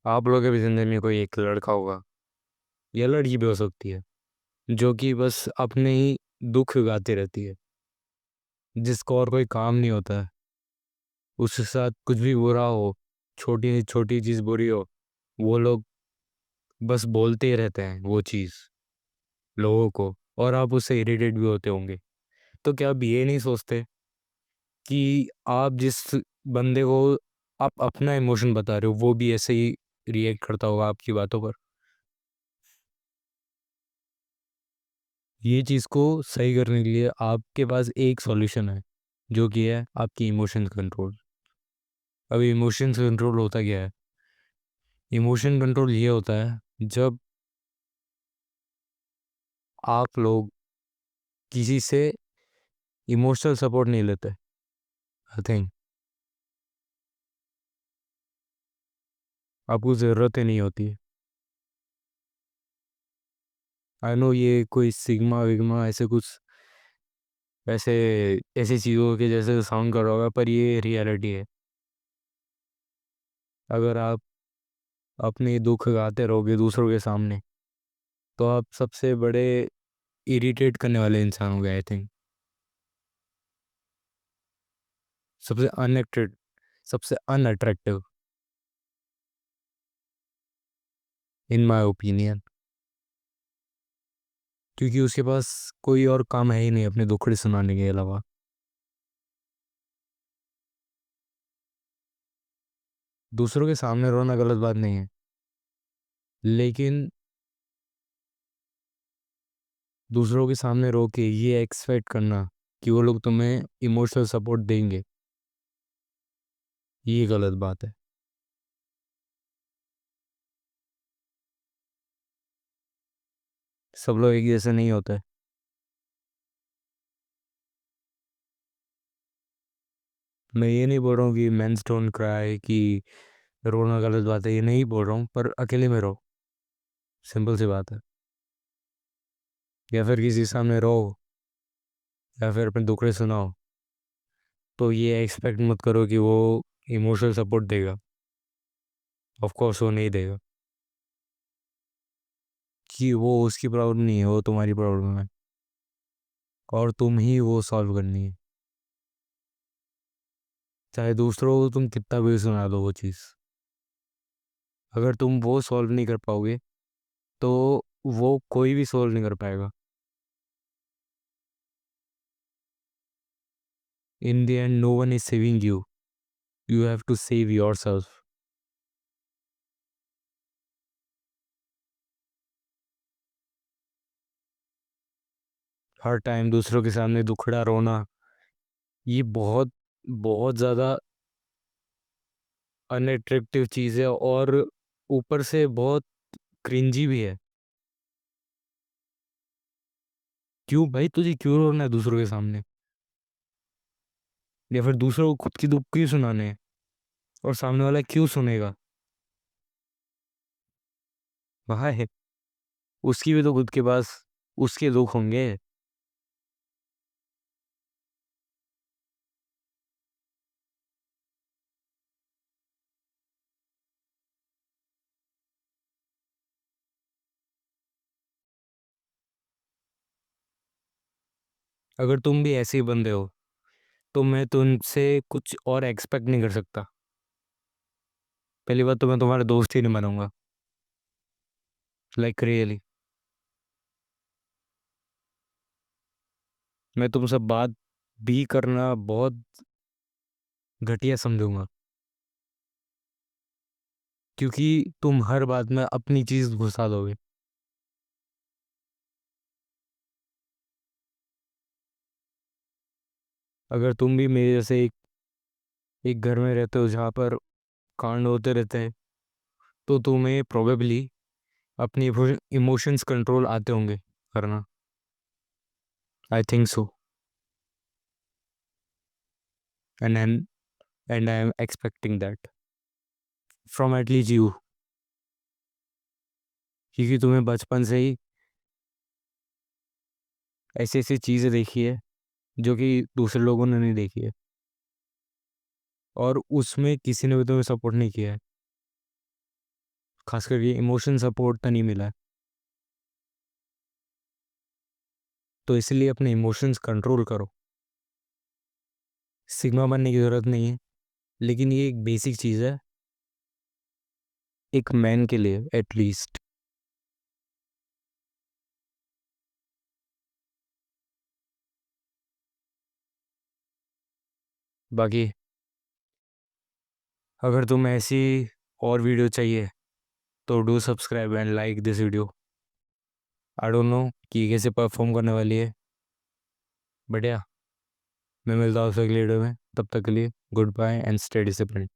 आप लोगों के भी जिंदगी में कोई एक लड़का होगा या लड़की भी हो सकती है जो कि बस अपने ही दुख गाती रहती है, जिसको और कोई काम नहीं होता है। उसके साथ कुछ भी बुरा हो, छोटी छोटी चीज़ बुरी हो, वो लोग बस बोलते ही रहते हैं वो चीज़ लोगों को, और आप उससे इरिटेट भी होते होंगे। तो क्या आप ये नहीं सोचते कि आप जिस बंदे को आप अपना इमोशन बता रहे हो वो भी ऐसे ही रिएक्ट करता होगा आपकी बातों पर? ये चीज़ को सही करने के लिए आपके पास एक सॉल्यूशन है, जो कि है आपकी इमोशन कंट्रोल। अब इमोशंस कंट्रोल होता क्या है? इमोशन कंट्रोल ये होता है जब आप लोग किसी से इमोशनल सपोर्ट नहीं लेते। आई थिंक आपको ज़रूरत ही नहीं होती है। आई नो ये कोई सिग्मा विग्मा ऐसे कुछ ऐसे ऐसी चीज़ों के जैसे साउंड कर रहा होगा, पर ये रियलिटी है। अगर आप अपने दुख गाते रहोगे दूसरों के सामने, तो आप सबसे बड़े इरिटेट करने वाले इंसान हो गए, आई थिंक। सबसे अनएक्टेड, सबसे अनअट्रैक्टिव, इन माय ओपिनियन। क्योंकि उसके पास कोई और काम है ही नहीं अपने दुखड़े सुनाने के अलावा। दूसरों के सामने रोना गलत बात नहीं है, लेकिन दूसरों के सामने रो के ये एक्सपेक्ट करना कि वो लोग तुम्हें इमोशनल सपोर्ट देंगे, ये गलत बात है। सब लोग एक जैसे नहीं होते। मैं ये नहीं बोल रहा हूँ कि मेंस डोंट क्राई, कि रोना गलत बात है, ये नहीं बोल रहा हूँ, पर अकेले में रो, सिंपल सी बात है। या फिर किसी के सामने रो, या फिर अपने दुखड़े सुनाओ, तो ये एक्सपेक्ट मत करो कि वो इमोशनल सपोर्ट देगा। ऑफ कोर्स वो नहीं देगा, कि वो उसकी प्रॉब्लम नहीं है, वो तुम्हारी प्रॉब्लम है, और तुम ही वो सॉल्व करनी है। चाहे दूसरों को तुम कितना भी सुना दो वो चीज़, अगर तुम वो सॉल्व नहीं कर पाओगे, तो वो कोई भी सॉल्व नहीं कर पाएगा। In the end no one is saving you, you have to save yourself. हर टाइम दूसरों के सामने दुखड़ा रोना, ये बहुत बहुत ज़्यादा अनअट्रैक्टिव चीज़ है, और ऊपर से बहुत क्रिंजी भी है। क्यों भाई, तुझे क्यों रोना है दूसरों के सामने? या फिर दूसरों को खुद की दुख क्यों सुनाने हैं, और सामने वाला क्यों सुनेगा? वहा है, उसकी भी तो खुद के पास उसके दुख होंगे। अगर तुम भी ऐसे ही बंदे हो, तो मैं तुमसे कुछ और एक्सपेक्ट नहीं कर सकता। पहली बात तो मैं तुम्हारा दोस्त ही नहीं बनूंगा, लाइक रियली। मैं तुमसे बात भी करना बहुत घटिया समझूंगा, क्योंकि तुम हर बात में अपनी चीज़ घुसा दोगे। अगर तुम भी मेरे जैसे एक घर में रहते हो जहाँ पर कांड होते रहते हैं, तो तुम्हें प्रोबेबली अपनी इमोशंस कंट्रोल आते होंगे करना। I think so, and I am expecting that from at least you, क्योंकि तुम्हें बचपन से ही ऐसी ऐसी चीज़ें देखी है जो कि दूसरे लोगों ने नहीं देखी है, और उसमें किसी ने भी तुम्हें सपोर्ट नहीं किया है। खास करके इमोशन सपोर्ट तो नहीं मिला है। तो इसलिए अपने इमोशंस कंट्रोल करो। सिग्मा बनने की ज़रूरत नहीं है, लेकिन ये एक बेसिक चीज़ है एक मैन के लिए एटलीस्ट। बाकी अगर तुम्हें ऐसी और वीडियो चाहिए तो do subscribe and like this video. I don't know कि ये कैसे परफॉर्म करने वाली है, बढ़िया। मैं मिलता हूँ आपसे अगली वीडियो में, तब तक के लिए goodbye and stay discipline.